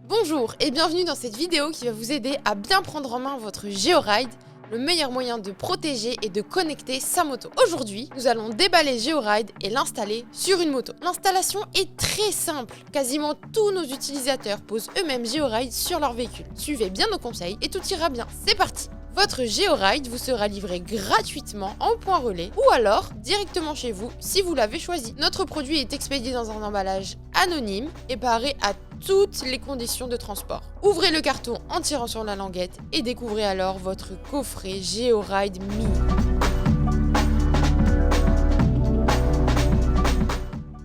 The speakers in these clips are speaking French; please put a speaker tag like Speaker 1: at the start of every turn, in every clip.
Speaker 1: Bonjour et bienvenue dans cette vidéo qui va vous aider à bien prendre en main votre GeoRide, le meilleur moyen de protéger et de connecter sa moto. Aujourd'hui, nous allons déballer GeoRide et l'installer sur une moto. L'installation est très simple. Quasiment tous nos utilisateurs posent eux-mêmes GeoRide sur leur véhicule. Suivez bien nos conseils et tout ira bien. C'est parti! Votre GeoRide vous sera livré gratuitement en point relais ou alors directement chez vous si vous l'avez choisi. Notre produit est expédié dans un emballage anonyme et paré à toutes les conditions de transport. Ouvrez le carton en tirant sur la languette et découvrez alors votre coffret GeoRide Mini.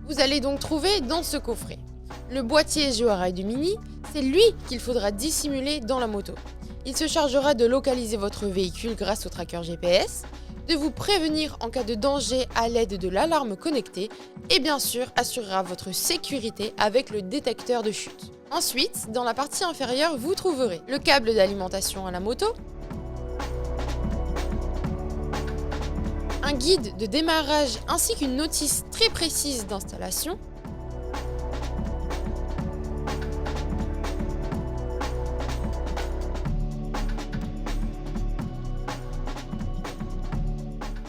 Speaker 1: Vous allez donc trouver dans ce coffret le boîtier GeoRide Mini, c'est lui qu'il faudra dissimuler dans la moto. Il se chargera de localiser votre véhicule grâce au tracker GPS, de vous prévenir en cas de danger à l'aide de l'alarme connectée et bien sûr assurera votre sécurité avec le détecteur de chute. Ensuite, dans la partie inférieure, vous trouverez le câble d'alimentation à la moto, un guide de démarrage ainsi qu'une notice très précise d'installation,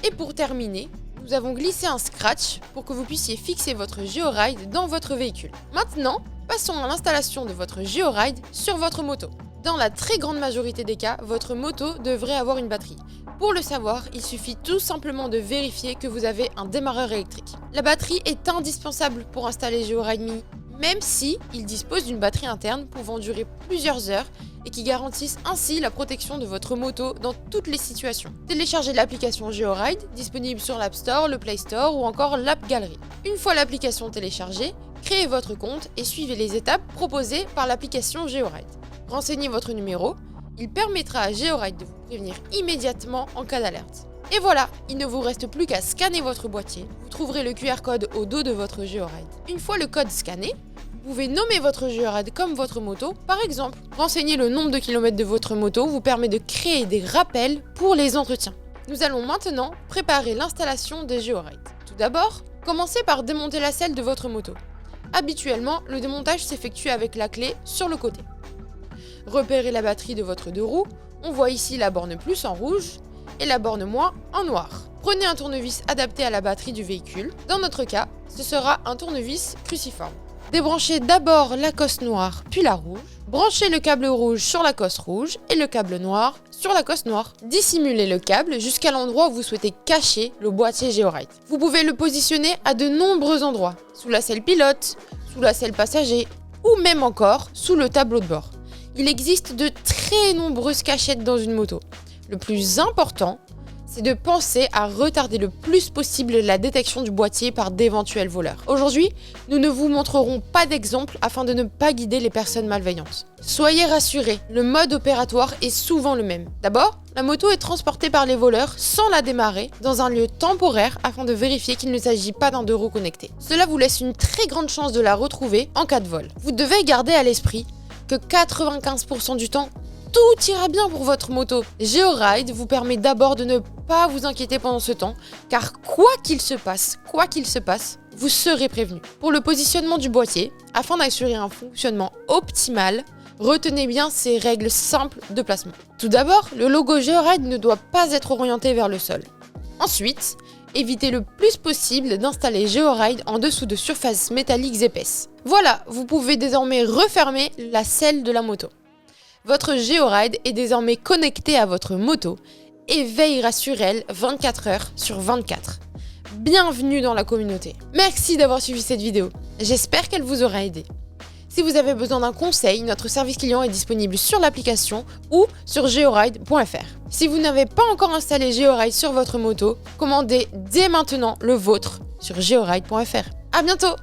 Speaker 1: et pour terminer, nous avons glissé un scratch pour que vous puissiez fixer votre GeoRide dans votre véhicule. Maintenant, passons à l'installation de votre GeoRide sur votre moto. Dans la très grande majorité des cas, votre moto devrait avoir une batterie. Pour le savoir, il suffit tout simplement de vérifier que vous avez un démarreur électrique. La batterie est indispensable pour installer GeoRide Mini, même si il dispose d'une batterie interne pouvant durer plusieurs heures et qui garantissent ainsi la protection de votre moto dans toutes les situations. Téléchargez l'application GeoRide, disponible sur l'App Store, le Play Store ou encore l'App Gallery. Une fois l'application téléchargée, créez votre compte et suivez les étapes proposées par l'application GeoRide. Renseignez votre numéro, il permettra à GeoRide de vous prévenir immédiatement en cas d'alerte. Et voilà, il ne vous reste plus qu'à scanner votre boîtier. Vous trouverez le QR code au dos de votre GeoRide. Une fois le code scanné, vous pouvez nommer votre GeoRide comme votre moto, par exemple. Renseigner le nombre de kilomètres de votre moto vous permet de créer des rappels pour les entretiens. Nous allons maintenant préparer l'installation des GeoRide. Tout d'abord, commencez par démonter la selle de votre moto. Habituellement, le démontage s'effectue avec la clé sur le côté. Repérez la batterie de votre deux roues. On voit ici la borne plus en rouge et la borne moins en noir. Prenez un tournevis adapté à la batterie du véhicule. Dans notre cas, ce sera un tournevis cruciforme. Débranchez d'abord la cosse noire puis la rouge. Branchez le câble rouge sur la cosse rouge et le câble noir sur la cosse noire. Dissimulez le câble jusqu'à l'endroit où vous souhaitez cacher le boîtier GeoRide. Vous pouvez le positionner à de nombreux endroits, sous la selle pilote, sous la selle passager ou même encore sous le tableau de bord. Il existe de très nombreuses cachettes dans une moto. Le plus important, c'est de penser à retarder le plus possible la détection du boîtier par d'éventuels voleurs. Aujourd'hui, nous ne vous montrerons pas d'exemple afin de ne pas guider les personnes malveillantes. Soyez rassurés, le mode opératoire est souvent le même. D'abord, la moto est transportée par les voleurs sans la démarrer dans un lieu temporaire afin de vérifier qu'il ne s'agit pas d'un deux roues connecté. Cela vous laisse une très grande chance de la retrouver en cas de vol. Vous devez garder à l'esprit que 95% du temps, tout ira bien pour votre moto. GeoRide vous permet d'abord de ne pas vous inquiéter pendant ce temps, car quoi qu'il se passe, vous serez prévenu. Pour le positionnement du boîtier, afin d'assurer un fonctionnement optimal, retenez bien ces règles simples de placement. Tout d'abord, le logo GeoRide ne doit pas être orienté vers le sol. Ensuite, évitez le plus possible d'installer GeoRide en dessous de surfaces métalliques épaisses. Voilà, vous pouvez désormais refermer la selle de la moto. Votre GeoRide est désormais connecté à votre moto et veillera sur elle 24 heures sur 24. Bienvenue dans la communauté. Merci d'avoir suivi cette vidéo. J'espère qu'elle vous aura aidé. Si vous avez besoin d'un conseil, notre service client est disponible sur l'application ou sur georide.fr. Si vous n'avez pas encore installé GeoRide sur votre moto, commandez dès maintenant le vôtre sur georide.fr. À bientôt!